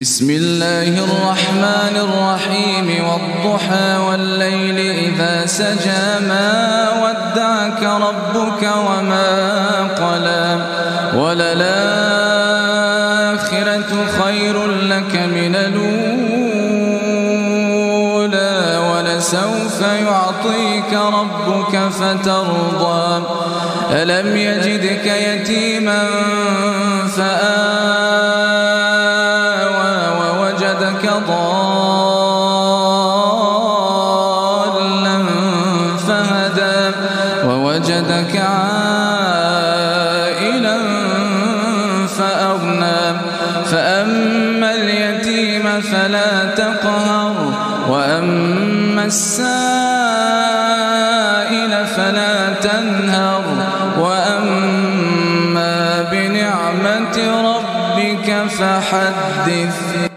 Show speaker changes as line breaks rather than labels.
بسم الله الرحمن الرحيم والضحى والليل إذا سجى ما ودعك ربك وما قلى وللآخرة خير لك من الأولى ولسوف يعطيك ربك فترضى ألم يجدك يتيما فآوى ووجدك ضالا فهدى ووجدك عائلا فأغنى فأما اليتيم فلا تقهر وأما السائل فلا تنهر وأما بنعمة ربك فحدث.